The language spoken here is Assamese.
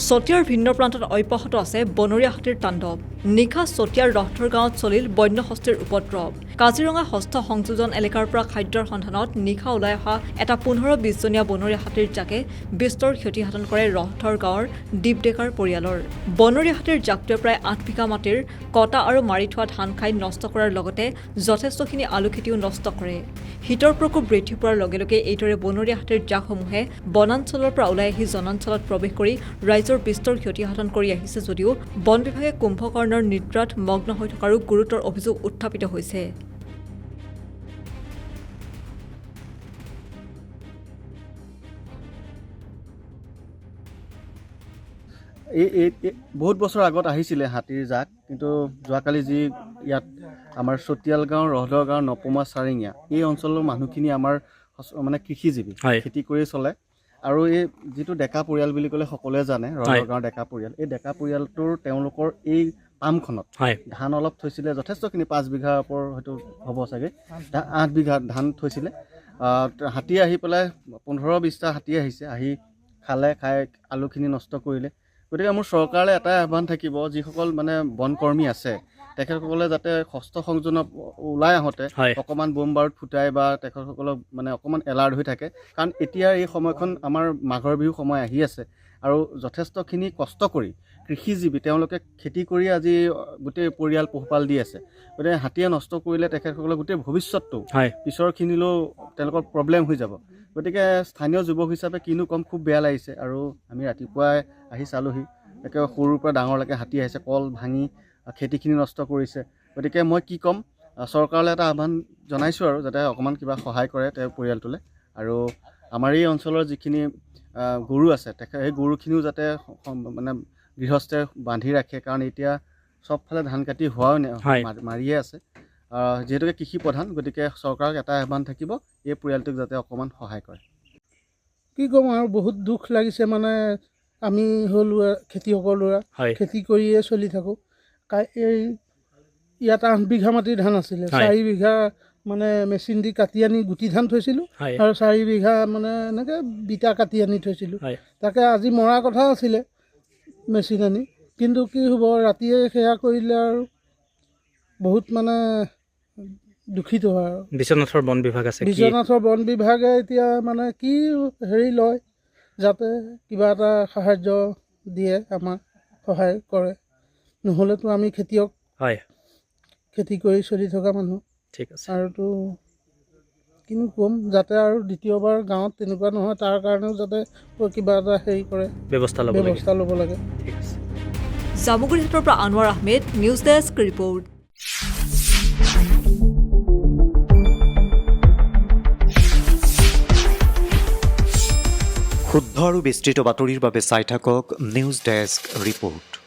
চতিয়াৰ ভিন্ন প্ৰান্তত অব্যাহত আছে বনৰীয়া হাতীৰ তাণ্ডৱ নিশা চতিয়াৰ ৰহথৰ গাঁৱত চলিল বন্য হস্তীৰ উপদ্ৰৱ কাজিৰঙা হস্ত সংযোজন এলেকাৰ পৰা খাদ্যৰ সন্ধানত নিশা ওলাই অহা এটা 15-20 জনীয়া বনৰীয়া হাতীৰ জাকে বিস্তৰ ক্ষতিসাধন কৰে ৰহথৰ গাঁৱৰ দীপডেকাৰ পৰিয়ালৰ বনৰীয়া হাতীৰ জাকটোৱে প্ৰায় 8 বিঘা মাটিৰ কটা আৰু মাৰি থোৱা ধান খাই নষ্ট কৰাৰ লগতে যথেষ্টখিনি আলু খেতিও নষ্ট কৰে হিতৰ প্ৰকোপ বৃদ্ধি পোৱাৰ লগে লগে এইদৰে বনৰীয়া হাতীৰ জাকসমূহে বনাঞ্চলৰ পৰা ওলাই আহি জনাঞ্চলত প্ৰৱেশ কৰি ৰাইজৰ বিস্তৰ ক্ষতিসাধন কৰি আহিছে যদিও বন বিভাগে কুম্ভকৰ্ণৰ নিদ্ৰাত মগ্ন হৈ থকাৰো গুৰুতৰ অভিযোগ উত্থাপিত হৈছে বহুত বছৰ আগত আহিছিলে হাতীৰ জাক কিন্তু যোৱাকালি যি ইয়াত আমাৰ চতিয়াল গাঁও ৰহদৰ গাঁও নপমা চাৰিঙীয়া এই অঞ্চলৰ মানুহখিনি আমাৰ মানে কৃষিজীৱী খেতি কৰি চলে আৰু এই যিটো ডেকা পৰিয়াল বুলি ক'লে সকলোৱে জানে ৰহদৰ গাঁৱৰ ডেকা পৰিয়াল এই ডেকা পৰিয়ালটোৰ তেওঁলোকৰ এই পামখনত ধান অলপ থৈছিলে যথেষ্টখিনি 5 বিঘাৰ ওপৰ হয়তো হ'ব চাগে 8 বিঘা ধান থৈছিলে হাতী আহি পেলাই 15-20টা হাতী আহিছে আহি খালে খাই আলুখিনি নষ্ট কৰিলে গতিকে মোৰ চৰকাৰলৈ এটা আহ্বান থাকিব যিসকল মানে বনকৰ্মী আছে তেখেতসকলে যাতে হস্ত সংযোজন ওলাই আহোঁতে অকণমান বোম বাৰুদ ফুটাই বা তেখেতসকলক মানে অকণমান এলাৰ্ট হৈ থাকে কাৰণ এতিয়া এই সময়খন আমাৰ মাঘৰ বিহু সময় আহি আছে আৰু যথেষ্টখিনি কষ্ট কৰি কৃষিজীৱী তেওঁলোকে খেতি কৰি আজি গোটেই পৰিয়াল পোহপাল দি আছে গতিকে হাতীয়ে নষ্ট কৰিলে তেখেতসকলৰ গোটেই ভৱিষ্যতটো পিছৰখিনিলৈও তেওঁলোকৰ প্ৰব্লেম হৈ যাব গতিকে স্থানীয় যুৱক হিচাপে কিনো কম খুব বেয়া লাগিছে আৰু আমি ৰাতিপুৱাই আহি চালোহি একেবাৰে সৰুৰ পৰা ডাঙৰলৈকে হাতী আহিছে কল ভাঙি খেতিখিনি নষ্ট কৰিছে গতিকে মই কি ক'ম চৰকাৰলৈ এটা আহ্বান জনাইছোঁ আৰু যাতে অকণমান কিবা সহায় কৰে তেওঁৰ পৰিয়ালটোলৈ আৰু আমাৰ এই অঞ্চলৰ যিখিনি গৰু আছে সেই গৰুখিনিও যাতে মানে গৃহস্থে বান্ধি ৰাখে কাৰণ এতিয়া চবফালে ধান কাটি হোৱাও মাৰিয়ে আছে যিহেতুকে কৃষি প্ৰধান গতিকে চৰকাৰক এটা আহ্বান থাকিব এই পৰিয়ালটোক যাতে অকণমান সহায় কৰে কি ক'ম আৰু বহুত দুখ লাগিছে মানে আমি হ'লো খেতিয়কৰ ল'ৰা খেতি কৰিয়ে চলি থাকোঁ এই ইয়াত 8 বিঘা মাটিৰ ধান আছিলে 4 বিঘা মানে মেচিন দি কাটি আনি গুটি ধান থৈছিলোঁ আৰু 4 বিঘা মানে এনেকৈ বিটা কাটি আনি থৈছিলোঁ তাকে আজি মৰা কথা আছিলে মেচিন আনি কিন্তু কি হ'ব ৰাতিয়ে সেয়া কৰিলে আৰু বহুত মানে দুখিত হয় আৰু বিশ্বনাথৰ বন বিভাগ আছে বিশ্বনাথৰ বন বিভাগে এতিয়া মানে কি হেৰি লয় যাতে কিবা এটা সাহাৰ্য দিয়ে আমাক সহায় কৰে নহ'লেতো আমি খেতিয়ক খেতি কৰি চলি থকা মানুহ ঠিক আছে আৰুতো কিনো ক'ম যাতে আৰু দ্বিতীয়বাৰ গাঁৱত তেনেকুৱা নহয় তাৰ কাৰণেও যাতে কিবা এটা হেৰি কৰে ব্যৱস্থা ল'ব লাগে ঠিক আছে জামুগুৰিহাটৰ পৰা Anowar Ahmed news desk report শুদ্ধ আৰু বিস্তৃত বাতৰিৰ বাবে চাই থাকক নিউজ ডেস্ক ৰিপৰ্ট।